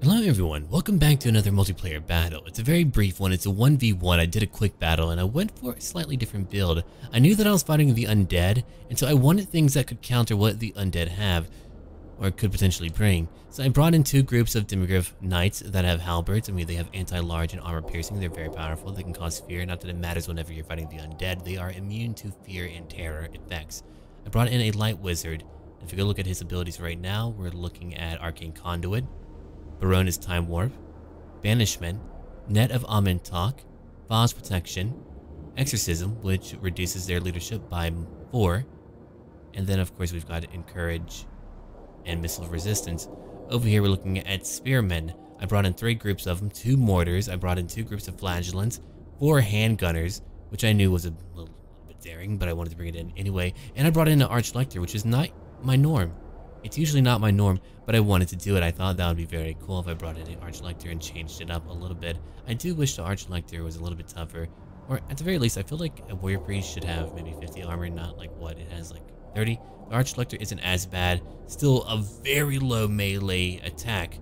Hello everyone, welcome back to another multiplayer battle. It's a very brief one, it's a 1v1, I did a quick battle and I went for a slightly different build. I knew that I was fighting the undead, and so I wanted things that could counter what the undead have, or could potentially bring. So I brought in two groups of Demigryph Knights that have halberds. I mean, they have anti-large and armor piercing, they're very powerful, they can cause fear, not that it matters whenever you're fighting the undead, they are immune to fear and terror effects. I brought in a light wizard, and if you go look at his abilities right now, we're looking at Arcane Conduit, Barone is Time Warp, Banishment, Net of Amen Talk, False Protection, Exorcism, which reduces their leadership by 4, and then of course we've got Encourage and Missile Resistance. Over here we're looking at Spearmen. I brought in 3 groups of them, 2 Mortars, I brought in 2 groups of Flagellants, 4 Handgunners, which I knew was a little bit daring, but I wanted to bring it in anyway, and I brought in an Archlector, which is not my norm. It's usually not my norm, but I wanted to do it. I thought that would be very cool if I brought in an Archlector and changed it up a little bit. I do wish the Archlector was a little bit tougher, or at the very least, I feel like a Warrior Priest should have maybe 50 armor, not like what it has, like 30. The Archlector isn't as bad, still a very low melee attack.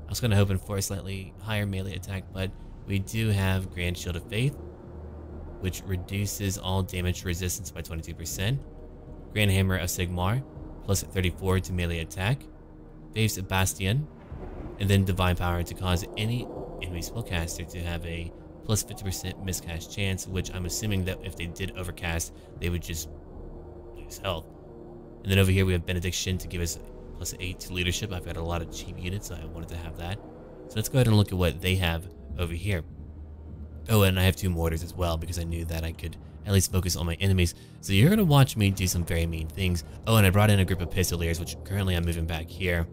I was kind of hoping for a slightly higher melee attack, but we do have Grand Shield of Faith, which reduces all damage resistance by 22%. Grand Hammer of Sigmar, plus 34 to melee attack, Faith's Bastion, and then Divine Power to cause any enemy spellcaster to have a plus 50% miscast chance, which I'm assuming that if they did overcast, they would just lose health. And then over here we have Benediction to give us plus 8 to leadership. I've got a lot of cheap units, so I wanted to have that. So let's go ahead and look at what they have over here. Oh, and I have 2 mortars as well, because I knew that I could at least focus on my enemies. So you're going to watch me do some very mean things. Oh, and I brought in a group of Pistoliers, which currently I'm moving back here.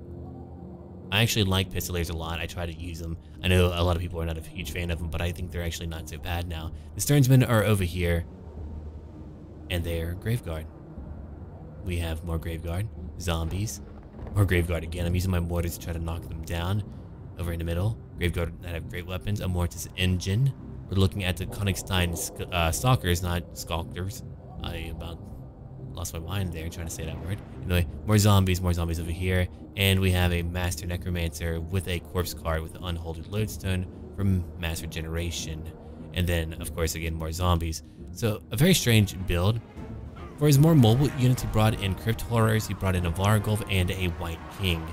I actually like Pistoliers a lot. I try to use them. I know a lot of people are not a huge fan of them, but I think they're actually not so bad now. The Sternsmen are over here, and they're Graveguard. We have more Graveguard, zombies, more Graveguard again. I'm using my mortars to try to knock them down. Over in the middle, Graveguard that have great weapons, a Mortis Engine. We're looking at the Königstein Stalkers, not Skulkers. I about lost my mind there trying to say that word. Anyway, more zombies over here. And we have a Master Necromancer with a Corpse Card with an Unholy Lodestone from Mass Regeneration. And then, of course, again, more zombies. So, a very strange build. For his more mobile units, he brought in Crypt Horrors, he brought in a Vargulf, and a White King.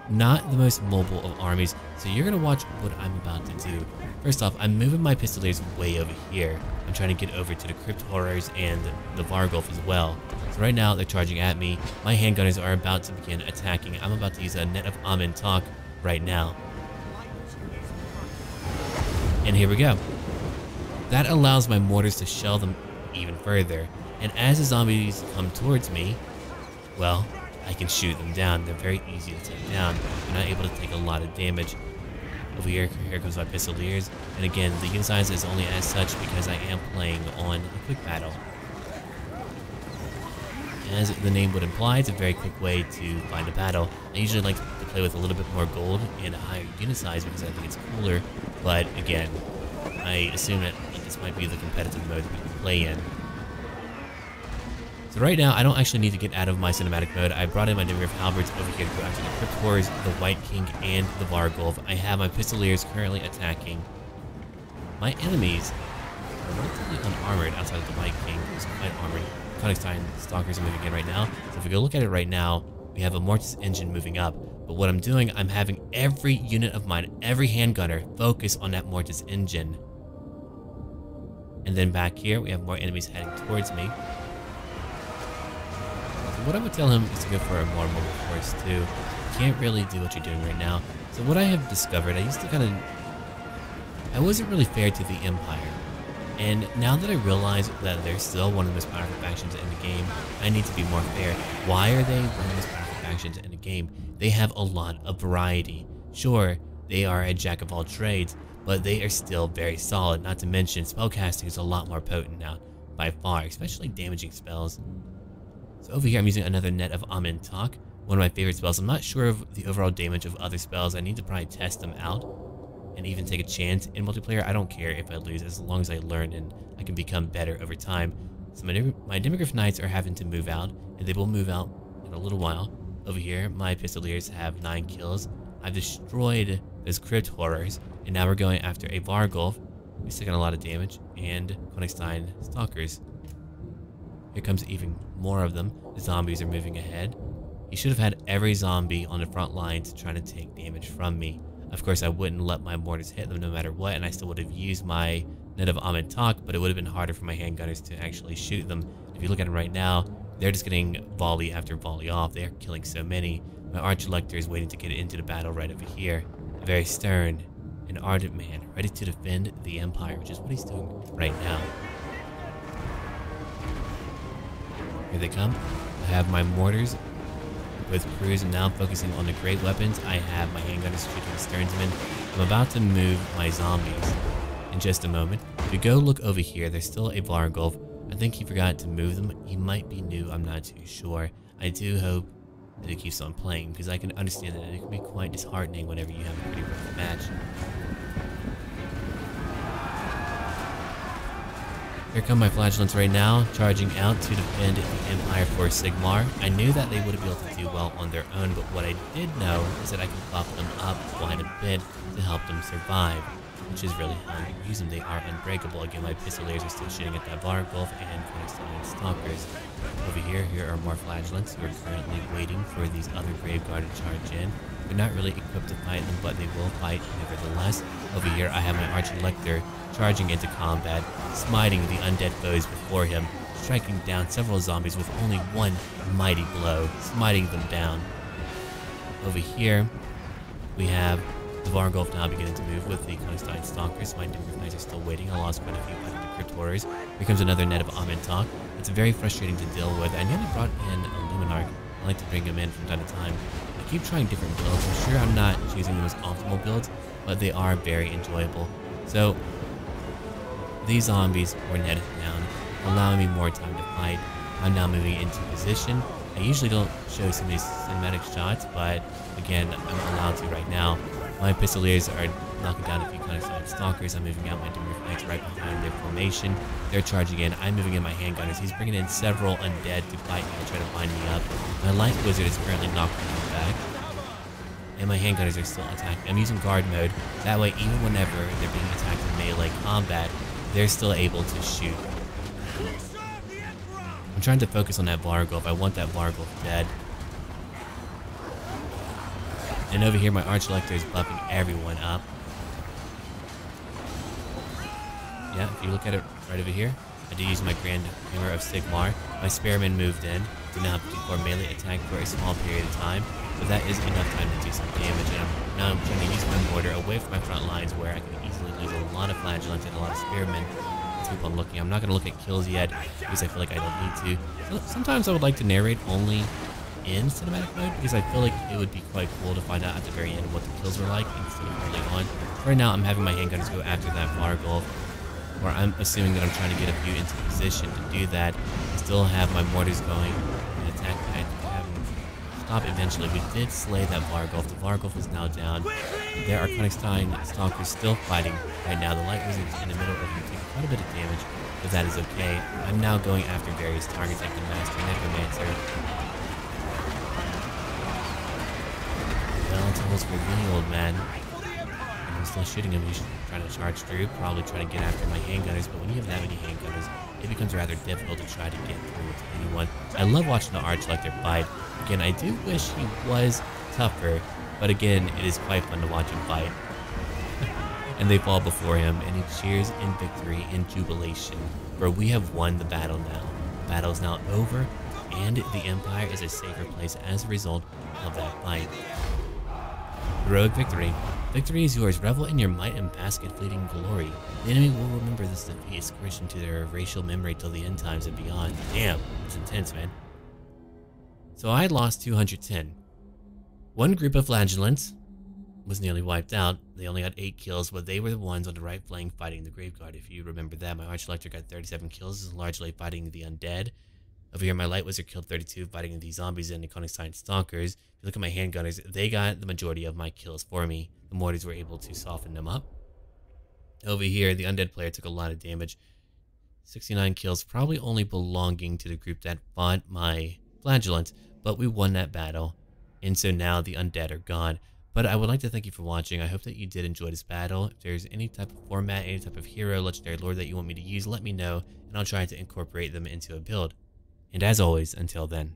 Not the most mobile of armies, so you're going to watch what I'm about to do. First off, I'm moving my Pistoliers way over here. I'm trying to get over to the Crypt Horrors and the Vargulf as well. So right now, they're charging at me. My handgunners are about to begin attacking. I'm about to use a Net of Amen Talk right now. And here we go. That allows my mortars to shell them even further. And as the zombies come towards me, well, I can shoot them down. They're very easy to take down. They're not able to take a lot of damage. Over here comes my Pistoliers. And again, the unit size is only as such because I am playing on a quick battle. As the name would imply, it's a very quick way to find a battle. I usually like to play with a little bit more gold and a higher unit size because I think it's cooler. But again, I assume that this might be the competitive mode that we can play in. So right now, I don't actually need to get out of my cinematic mode. I brought in my Demigryph Halberds over here to go after the Crypt Horrors, the White King, and the Vargulf. I have my Pistoliers currently attacking. My enemies are relatively unarmored outside of the White King, who's quite armored. Königstein Stalkers are moving in right now. So if we go look at it right now, we have a Mortis Engine moving up. But what I'm doing, I'm having every unit of mine, every handgunner, focus on that Mortis Engine. And then back here, we have more enemies heading towards me. What I would tell him is to go for a more mobile force too. You can't really do what you're doing right now. So what I have discovered, I wasn't really fair to the Empire. And now that I realize that they're still one of the most powerful factions in the game, I need to be more fair. Why are they one of the most powerful factions in the game? They have a lot of variety. Sure, they are a jack of all trades, but they are still very solid. Not to mention, spellcasting is a lot more potent now, by far, especially damaging spells. So over here, I'm using another Net of Amen Talk, one of my favorite spells. I'm not sure of the overall damage of other spells. I need to probably test them out and even take a chance. In multiplayer, I don't care if I lose as long as I learn and I can become better over time. So my Demigryph Knights are having to move out, and they will move out in a little while. Over here, my Pistoliers have 9 kills. I've destroyed those crypt horrors, and now we're going after a Vargulf. He's taking a lot of damage, and Konigstein Stalkers. Here comes even more of them. The zombies are moving ahead. He should have had every zombie on the front lines trying to take damage from me. Of course, I wouldn't let my mortars hit them no matter what, and I still would have used my net of Amantak, but it would have been harder for my handgunners to actually shoot them. If you look at them right now, they're just getting volley after volley off. They're killing so many. My Arch Elector is waiting to get into the battle right over here. A very stern and ardent man, ready to defend the Empire, which is what he's doing right now. Here they come. I have my mortars with crews, and now focusing on the great weapons. I have my handgunners shooting the sternsmen. I'm about to move my zombies in just a moment. If you go look over here, there's still a Vargulf. I think he forgot to move them. He might be new, I'm not too sure. I do hope that it keeps on playing, because I can understand that it can be quite disheartening whenever you have a pretty rough match. Here come my flagellants right now, charging out to defend the Empire for Sigmar. I knew that they wouldn't be able to do well on their own, but what I did know is that I can buff them up quite a bit to help them survive, which is really how I use them. They are unbreakable. Again, my pistoliers are still shooting at that Vargulf and Konigstein Stalkers. Over here are more flagellants who are currently waiting for these other Graveguard to charge in. They're not really equipped to fight them, but they will fight nevertheless. Over here, I have my Arch Elector charging into combat, smiting the undead foes before him, striking down several zombies with only one mighty blow, smiting them down. Over here, we have the Vargulf now beginning to move with the Konigstein Stalkers. My Dimmer Knights are still waiting. I lost quite a few fighting the Crypt Horrors. Here comes another net of Amantak. It's very frustrating to deal with. I nearly brought in a Luminarch. I like to bring him in from time to time. I keep trying different builds. I'm sure I'm not choosing the most optimal builds, but they are very enjoyable. So these zombies were netted down, allowing me more time to fight. I'm now moving into position. I usually don't show some of these cinematic shots, but again, I'm allowed to right now. My pistoliers are knocking down a few Konigstein Stalkers. I'm moving out my Dimmer Knights right behind their formation. They're charging in. I'm moving in my handgunners. He's bringing in several undead to fight me and try to bind me up. My light wizard is currently knocking me back, and my handgunners are still attacking. I'm using guard mode. That way, even whenever they're being attacked in melee combat, they're still able to shoot. I'm trying to focus on that Vargulf. I want that Vargulf dead. And over here, my Arch Elector is buffing everyone up. Yeah, if you look at it right over here, I did use my Grand Hammer of Sigmar. My Spearman moved in. Didn't have to perform melee attack for a small period of time, but that is enough time to do some damage. And now I'm trying to use my mortar away from my front lines, where I can easily lose a lot of flagellants and a lot of spearmen. Let's keep on looking. I'm not going to look at kills yet, because I feel like I don't need to. So sometimes I would like to narrate only in cinematic mode, because I feel like it would be quite cool to find out at the very end what the kills were like instead of early on. Right now, I'm having my handgunners go after that Vargulf, where I'm assuming that I'm trying to get a few into position to do that. I still have my mortars going and attack. I have them stop eventually. We did slay that Vargulf. The Vargulf is now down. There are Konigstein Stalkers still fighting right now. The Light Wizard is in the middle of them, taking quite a bit of damage, but that is okay. I'm now going after various targets like the Master Necromancer. Well, it's almost for the old man. I'm still shooting him. He's trying to charge through, probably trying to get after my handgunners, but when you have that many handgunners, it becomes rather difficult to try to get through to anyone. I love watching the Arch Elector fight. Again, I do wish he was tougher, but again, it is quite fun to watch him fight. And they fall before him, and he cheers in victory and jubilation, for we have won the battle now. The battle is now over, and the Empire is a safer place as a result of that fight. Heroic victory. Victory is yours. Revel in your might and bask in fleeting glory. The enemy will remember this defeat, squished into their racial memory till the end times and beyond. Damn, it's intense, man. So I lost 210. One group of flagellants was nearly wiped out. They only got 8 kills, but they were the ones on the right flank fighting the Graveguard. If you remember that, my Arch Elector got 37 kills, largely fighting the undead. Over here, my Light Wizard killed 32, fighting the zombies and the Konigstein Stalkers. If you look at my handgunners, they got the majority of my kills for me. The mortars were able to soften them up. Over here, the undead player took a lot of damage. 69 kills, probably only belonging to the group that fought my flagellants, but we won that battle. And so now the undead are gone. But I would like to thank you for watching. I hope that you did enjoy this battle. If there's any type of format, any type of hero, legendary lord that you want me to use, let me know, and I'll try to incorporate them into a build. And as always, until then.